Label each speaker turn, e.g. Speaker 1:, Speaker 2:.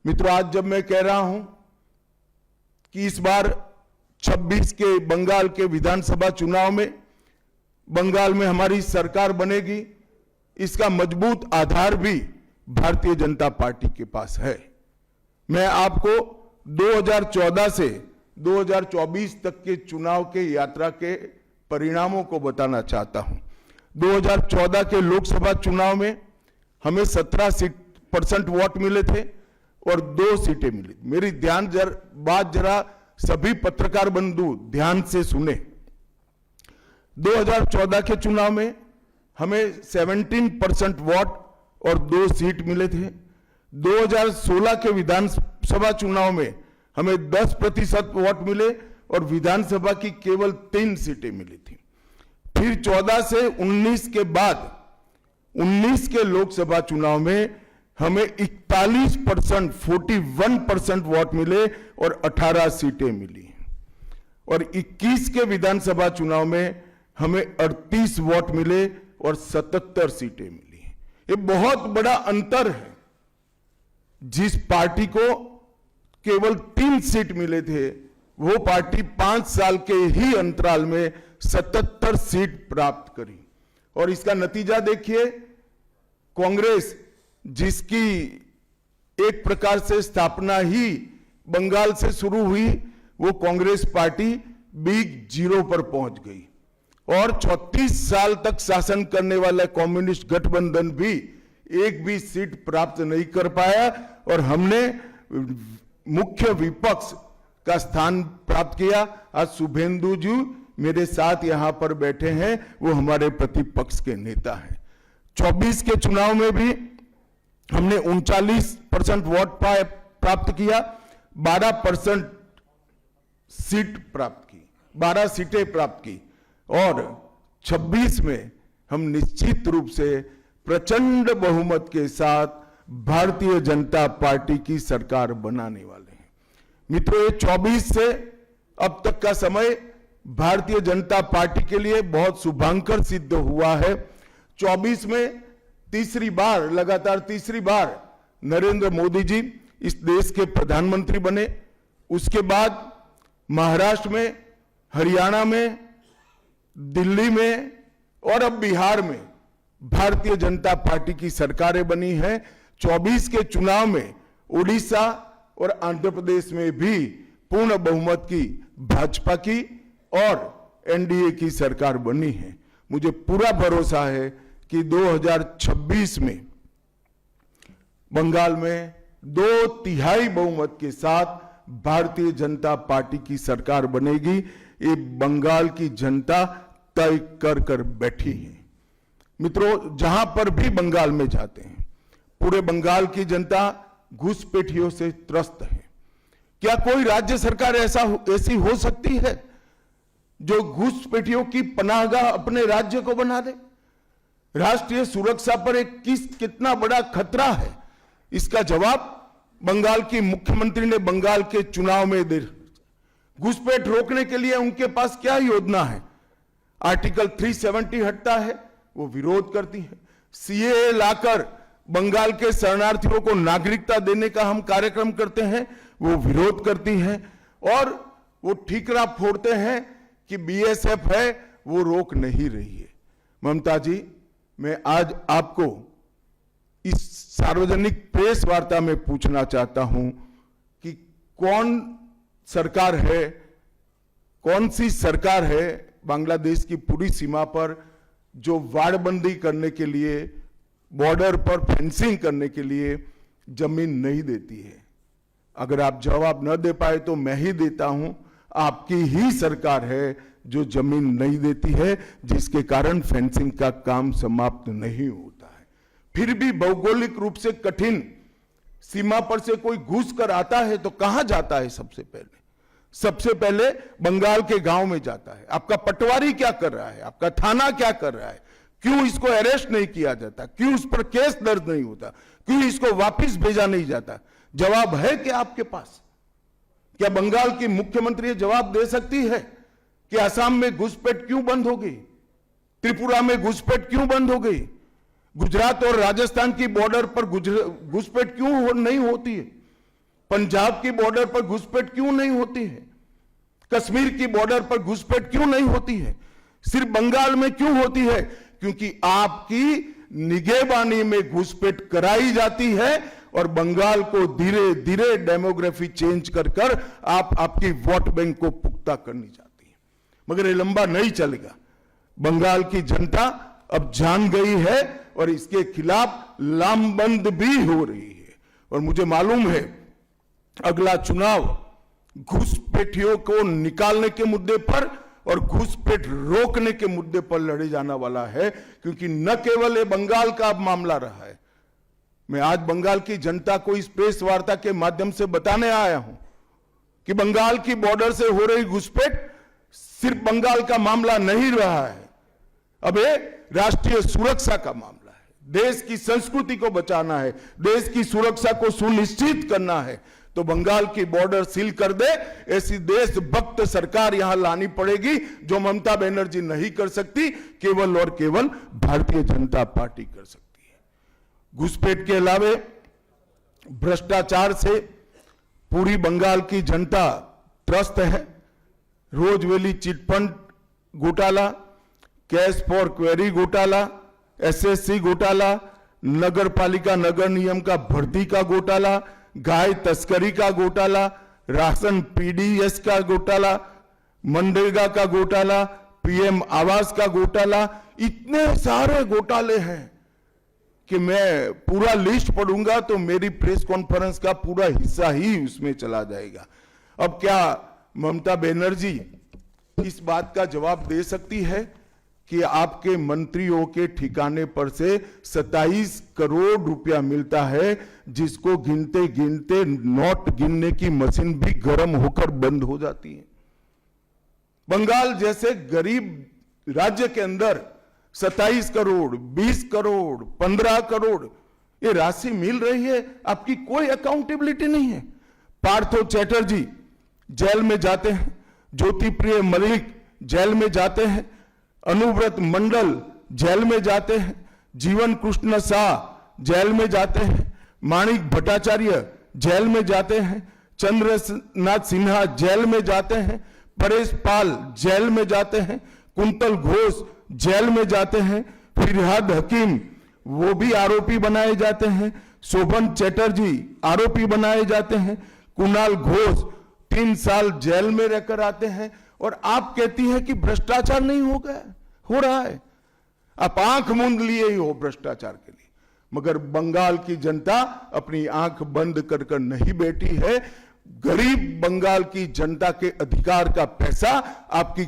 Speaker 1: मित्रों, आज जब मैं कह रहा हूं कि इस बार 26 के बंगाल के विधानसभा चुनाव में बंगाल में हमारी सरकार बनेगी, इसका मजबूत आधार भी भारतीय जनता पार्टी के पास है। मैं आपको 2014 से 2024 तक के चुनाव के यात्रा के परिणामों को बताना चाहता हूं। 2014 के लोकसभा चुनाव में हमें 17% वोट मिले थे और 2 सीटें मिली। मेरी बात जरा सभी पत्रकार बंधु ध्यान से सुने। 2014 के चुनाव में हमें 17% वोट और 2 सीट मिले थे। 2016 के विधानसभा चुनाव में हमें 10% वोट मिले और विधानसभा की केवल 3 सीटें मिली थी। फिर 14 से 19 के बाद 19 के लोकसभा चुनाव में हमें 41% वोट मिले और 18 सीटें मिली और 21 के विधानसभा चुनाव में हमें 38 वोट मिले और 77 सीटें मिली। ये बहुत बड़ा अंतर है। जिस पार्टी को केवल 3 सीट मिले थे, वो पार्टी 5 साल के ही अंतराल में 77 सीट प्राप्त करी। और इसका नतीजा देखिए, कांग्रेस जिसकी एक प्रकार से स्थापना ही बंगाल से शुरू हुई, वो कांग्रेस पार्टी बिग जीरो पर पहुंच गई और 36 साल तक शासन करने वाला कम्युनिस्ट गठबंधन भी एक भी सीट प्राप्त नहीं कर पाया और हमने मुख्य विपक्ष का स्थान प्राप्त किया। आज शुभेंदु जी मेरे साथ यहां पर बैठे हैं, वो हमारे प्रतिपक्ष के नेता हैं। 24 के चुनाव में भी हमने 39% वोट प्राप्त किया, 12% सीट प्राप्त की, 12 सीटें प्राप्त की और 26 में हम निश्चित रूप से प्रचंड बहुमत के साथ भारतीय जनता पार्टी की सरकार बनाने वाले हैं। मित्रों, ये 24 से अब तक का समय भारतीय जनता पार्टी के लिए बहुत शुभांकर सिद्ध हुआ है। 24 में लगातार तीसरी बार नरेंद्र मोदी जी इस देश के प्रधानमंत्री बने। उसके बाद महाराष्ट्र में, हरियाणा में, दिल्ली में और अब बिहार में भारतीय जनता पार्टी की सरकारें बनी हैं। 24 के चुनाव में उड़ीसा और आंध्र प्रदेश में भी पूर्ण बहुमत की भाजपा की और एनडीए की सरकार बनी है। मुझे पूरा भरोसा है कि 2026 में बंगाल में 2/3 बहुमत के साथ भारतीय जनता पार्टी की सरकार बनेगी। ये बंगाल की जनता तय कर बैठी है। मित्रों, जहां पर भी बंगाल में जाते हैं, पूरे बंगाल की जनता घुसपैठियों से त्रस्त है। क्या कोई राज्य सरकार ऐसी हो सकती है जो घुसपैठियों की पनाहगाह अपने राज्य को बना दे? राष्ट्रीय सुरक्षा पर कितना बड़ा खतरा है, इसका जवाब बंगाल की मुख्यमंत्री ने बंगाल के चुनाव में दे। घुसपैठ रोकने के लिए उनके पास क्या योजना है? आर्टिकल 370 हटता है, वो विरोध करती है। सीएए लाकर बंगाल के शरणार्थियों को नागरिकता देने का हम कार्यक्रम करते हैं, वो विरोध करती हैं और वो ठीकरा फोड़ते हैं कि बीएसएफ है, वो रोक नहीं रही है। ममता जी, मैं आज आपको इस सार्वजनिक प्रेस वार्ता में पूछना चाहता हूं कि कौन सी सरकार है बांग्लादेश की पूरी सीमा पर जो वाड़बंदी करने के लिए, बॉर्डर पर फेंसिंग करने के लिए जमीन नहीं देती है? अगर आप जवाब न दे पाए तो मैं ही देता हूं। आपकी ही सरकार है जो जमीन नहीं देती है, जिसके कारण फेंसिंग का काम समाप्त नहीं होता है। फिर भी भौगोलिक रूप से कठिन सीमा पर से कोई घुस कर आता है तो कहां जाता है? सबसे पहले बंगाल के गांव में जाता है। आपका पटवारी क्या कर रहा है? आपका थाना क्या कर रहा है? क्यों इसको अरेस्ट नहीं किया जाता? क्यों उस पर केस दर्ज नहीं होता? क्यों इसको वापस भेजा नहीं जाता? जवाब है क्या आपके पास? क्या बंगाल की मुख्यमंत्री जवाब दे सकती है कि असम में घुसपैठ क्यों बंद हो गई? त्रिपुरा में घुसपैठ क्यों बंद हो गई? गुजरात और राजस्थान की बॉर्डर पर घुसपैठ क्यों नहीं होती है? पंजाब की बॉर्डर पर घुसपैठ क्यों नहीं होती है? कश्मीर की बॉर्डर पर घुसपैठ क्यों नहीं होती है? सिर्फ बंगाल में क्यों होती है? क्योंकि आपकी निगहबानी में घुसपैठ कराई जाती है और बंगाल को धीरे धीरे डेमोग्राफी चेंज कर कर आपकी वोट बैंक को पुख्ता करनी चाहती है। मगर ये लंबा नहीं चलेगा। बंगाल की जनता अब जान गई है और इसके खिलाफ लामबंद भी हो रही है। और मुझे मालूम है अगला चुनाव घुसपैठियों को निकालने के मुद्दे पर और घुसपैठ रोकने के मुद्दे पर लड़े जाना वाला है, क्योंकि न केवल ये बंगाल का अब मामला रहा है। मैं आज बंगाल की जनता को इस प्रेस वार्ता के माध्यम से बताने आया हूं कि बंगाल की बॉर्डर से हो रही घुसपैठ सिर्फ बंगाल का मामला नहीं रहा है, अब ये राष्ट्रीय सुरक्षा का मामला है। देश की संस्कृति को बचाना है, देश की सुरक्षा को सुनिश्चित करना है, तो बंगाल की बॉर्डर सील कर दे, ऐसी देशभक्त सरकार यहां लानी पड़ेगी जो ममता बनर्जी नहीं कर सकती, केवल और केवल भारतीय जनता पार्टी कर सकती है। घुसपैठ के अलावे भ्रष्टाचार से पूरी बंगाल की जनता त्रस्त है। रोजवेली चिटफंड घोटाला, कैश फॉर क्वेरी घोटाला, एसएससी घोटाला, नगर पालिका नगर नियम का भर्ती का घोटाला, गाय तस्करी का घोटाला, राशन पीडीएस का घोटाला, मनरेगा का घोटाला, पीएम आवास का घोटाला, इतने सारे घोटाले हैं कि मैं पूरा लिस्ट पढ़ूंगा तो मेरी प्रेस कॉन्फ्रेंस का पूरा हिस्सा ही उसमें चला जाएगा। अब क्या ममता बनर्जी इस बात का जवाब दे सकती है कि आपके मंत्रियों के ठिकाने पर से 27 करोड़ रुपया मिलता है, जिसको गिनते गिनते नोट गिनने की मशीन भी गर्म होकर बंद हो जाती है। बंगाल जैसे गरीब राज्य के अंदर 27 करोड़, 20 करोड़, 15 करोड़ ये राशि मिल रही है, आपकी कोई अकाउंटेबिलिटी नहीं है। पार्थो चैटर्जी जेल में जाते हैं, ज्योतिप्रिय मलिक जेल में जाते हैं, अनुव्रत मंडल जेल में जाते हैं, जीवन कृष्ण शाह जेल में जाते हैं, माणिक भट्टाचार्य जेल में जाते हैं, चंद्रनाथ सिन्हा जेल में जाते हैं, परेश पाल जेल में जाते हैं, कुंतल घोष जेल में जाते हैं, फिरहाद हकीम वो भी आरोपी बनाए जाते हैं, शोभन चैटर्जी आरोपी बनाए जाते हैं, कुणाल घोष 3 साल जेल में रहकर आते हैं, और आप कहती हैं कि भ्रष्टाचार नहीं हो गया, हो रहा है। आप आंख मूंद लिए ही हो भ्रष्टाचार के लिए, मगर बंगाल की जनता अपनी आंख बंद कर कर नहीं बैठी है। गरीब बंगाल की जनता के अधिकार का पैसा आपकी